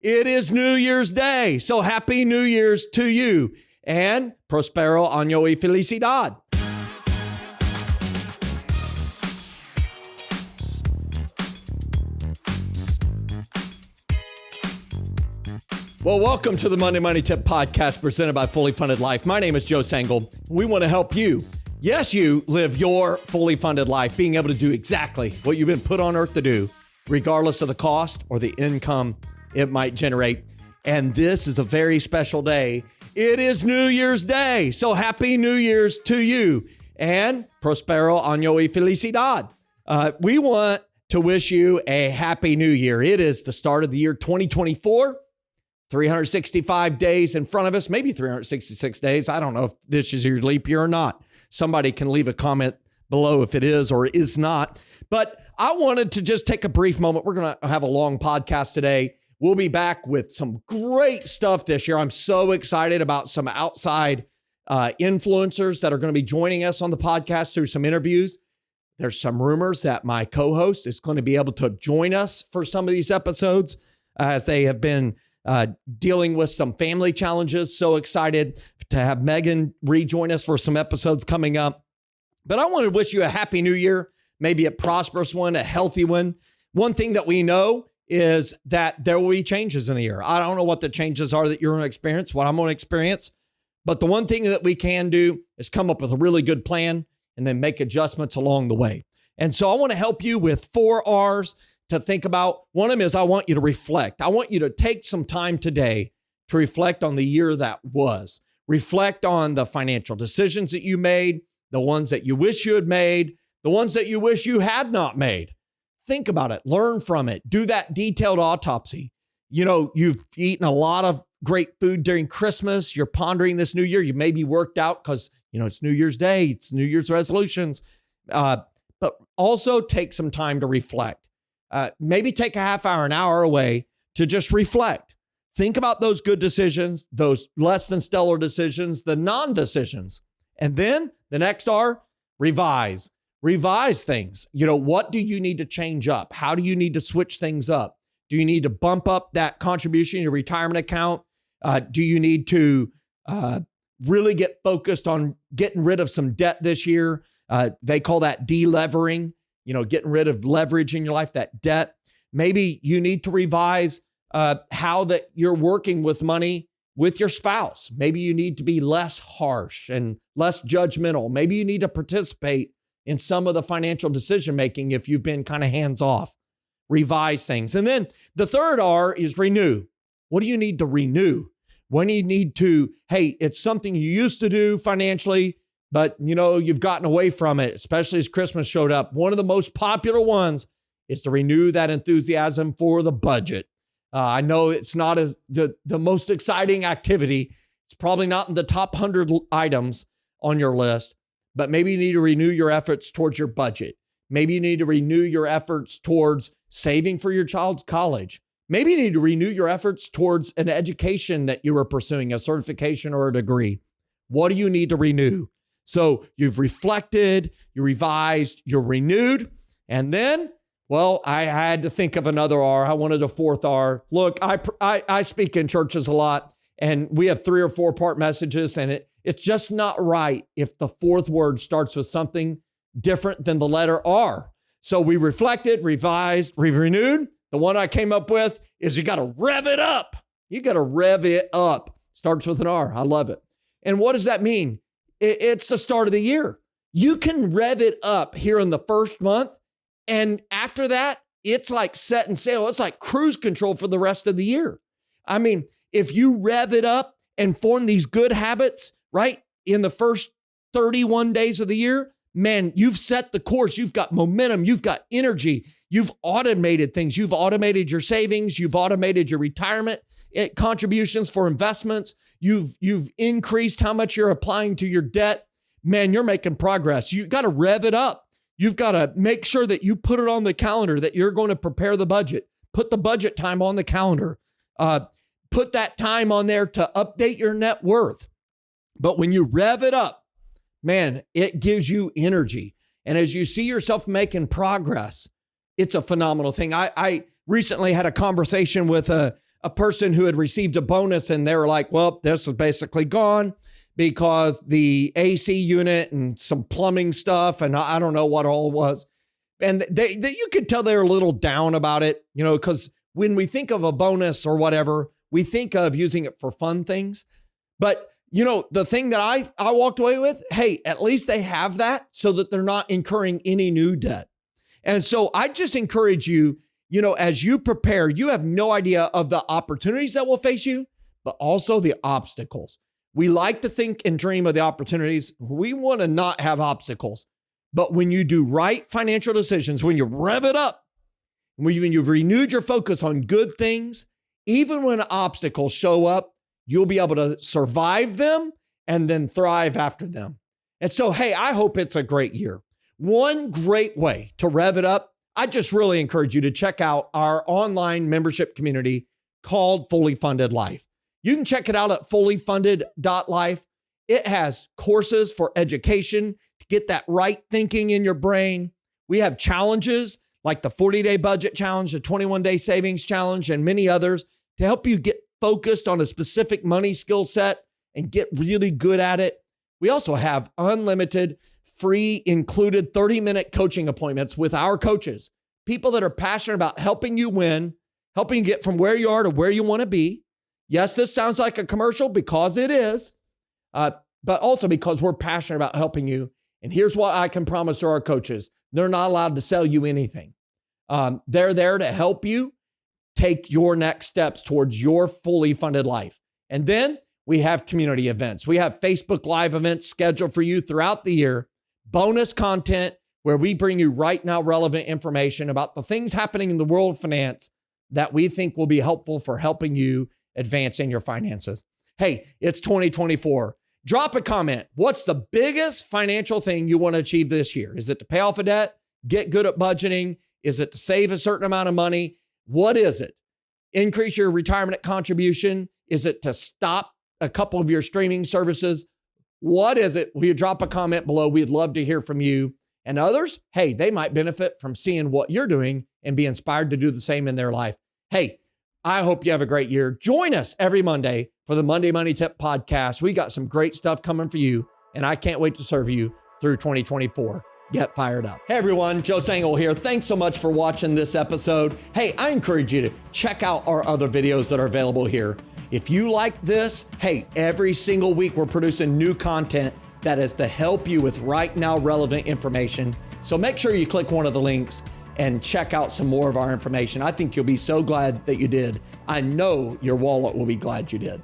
It is New Year's Day, so happy New Year's to you, and prospero año y felicidad. Well, welcome to the Monday Money Tip Podcast presented by Fully Funded Life. My name is Joe Sangl. We want to help you. Yes, you live your fully funded life, being able to do exactly what you've been put on earth to do, regardless of the cost or the income it might generate. And this is a very special day. It is New Year's Day. So happy New Year's to you, and prospero año y felicidad. We want to wish you a happy new year. It is the start of the year 2024. 365 days in front of us, maybe 366 days. I don't know if this is your leap year or not. Somebody can leave a comment below if it is or is not. But I wanted to just take a brief moment. We're going to have a long podcast today. We'll be back with some great stuff this year. I'm so excited about some outside influencers that are going to be joining us on the podcast through some interviews. There's some rumors that my co-host is going to be able to join us for some of these episodes as they have been dealing with some family challenges. So excited to have Megan rejoin us for some episodes coming up. But I want to wish you a happy new year, maybe a prosperous one, a healthy one. One thing that we know is that there will be changes in the year. I don't know what the changes are that you're going to experience, what I'm going to experience. But the one thing that we can do is come up with a really good plan and then make adjustments along the way. And so I want to help you with 4 R's to think about. One of them is I want you to reflect. I want you to take some time today to reflect on the year that was. Reflect on the financial decisions that you made, the ones that you wish you had made, the ones that you wish you had not made. Think about it. Learn from it. Do that detailed autopsy. You know, you've eaten a lot of great food during Christmas. You're pondering this new year. You may be worked out because, you know, it's New Year's Day. It's New Year's resolutions. But also take some time to reflect. Maybe take a half hour, an hour away to just reflect. Think about those good decisions, those less than stellar decisions, the non-decisions. And then the next R, revise. Revise things. You know, what do you need to change up? How do you need to switch things up? Do you need to bump up that contribution in your retirement account? Do you need to really get focused on getting rid of some debt this year? They call that delevering. You know, getting rid of leverage in your life, that debt. Maybe you need to revise how that you're working with money with your spouse. Maybe you need to be less harsh and less judgmental. Maybe you need to participate in some of the financial decision-making if you've been kind of hands-off. Revise things. And then the third R is renew. What do you need to renew? When you need to, hey, it's something you used to do financially, but, you know, you've gotten away from it, especially as Christmas showed up. One of the most popular ones is to renew that enthusiasm for the budget. I know it's not the most exciting activity. It's probably not in the top 100 items on your list, but maybe you need to renew your efforts towards your budget. Maybe you need to renew your efforts towards saving for your child's college. Maybe you need to renew your efforts towards an education that you were pursuing, a certification or a degree. What do you need to renew? So you've reflected, you revised, you're renewed. And then, well, I had to think of another R. I wanted a fourth R. Look, I speak in churches a lot, and we have 3 or 4 part messages, and it's just not right if the fourth word starts with something different than the letter R. So we reflected, revised, we renewed. The one I came up with is you got to rev it up. You got to rev it up. Starts with an R. I love it. And what does that mean? It's the start of the year. You can rev it up here in the first month. And after that, it's like set and sail. It's like cruise control for the rest of the year. I mean, if you rev it up and form these good habits, right, in the first 31 days of the year, man, you've set the course. You've got momentum. You've got energy. You've automated things. You've automated your savings. You've automated your retirement contributions for investments. You've increased how much you're applying to your debt. Man, you're making progress. You got to rev it up. You've got to make sure that you put it on the calendar, that you're going to prepare the budget. Put the budget time on the calendar. Put that time on there to update your net worth. But when you rev it up, man, it gives you energy. And as you see yourself making progress, it's a phenomenal thing. I recently had a conversation with a a person who had received a bonus and they were like, well, this is basically gone because the AC unit and some plumbing stuff, and I don't know what all it was. And you could tell they were a little down about it, because when we think of a bonus or whatever, we think of using it for fun things. But, the thing that I walked away with, hey, at least they have that so that they're not incurring any new debt. And so I just encourage you, as you prepare, you have no idea of the opportunities that will face you, but also the obstacles. We like to think and dream of the opportunities. We want to not have obstacles. But when you do right financial decisions, when you rev it up, when you've renewed your focus on good things, even when obstacles show up, you'll be able to survive them and then thrive after them. And so, hey, I hope it's a great year. One great way to rev it up, I just really encourage you to check out our online membership community called Fully Funded Life. You can check it out at fullyfunded.life. It has courses for education to get that right thinking in your brain. We have challenges like the 40-day budget challenge, the 21-day savings challenge, and many others to help you get focused on a specific money skill set and get really good at it. We also have unlimited, free, included 30-minute coaching appointments with our coaches, people that are passionate about helping you win, helping you get from where you are to where you want to be. Yes, this sounds like a commercial because it is, but also because we're passionate about helping you. And here's what I can promise to our coaches. They're not allowed to sell you anything. They're there to help you take your next steps towards your fully funded life. And then we have community events. We have Facebook Live events scheduled for you throughout the year, bonus content where we bring you right now relevant information about the things happening in the world of finance that we think will be helpful for helping you advance in your finances. Hey, it's 2024. Drop a comment. What's the biggest financial thing you want to achieve this year? Is it to pay off a debt? Get good at budgeting? Is it to save a certain amount of money? What is it? Increase your retirement contribution? Is it to stop a couple of your streaming services? What is it? Will you drop a comment below? We'd love to hear from you. And others, hey, they might benefit from seeing what you're doing and be inspired to do the same in their life. Hey, I hope you have a great year. Join us every Monday for the Monday Money Tip podcast. We got some great stuff coming for you, and I can't wait to serve you through 2024. Get fired up. Hey everyone, Joe Sangl here. Thanks so much for watching this episode. Hey, I encourage you to check out our other videos that are available here. If you like this, hey, every single week we're producing new content that is to help you with right now relevant information. So make sure you click one of the links and check out some more of our information. I think you'll be so glad that you did. I know your wallet will be glad you did.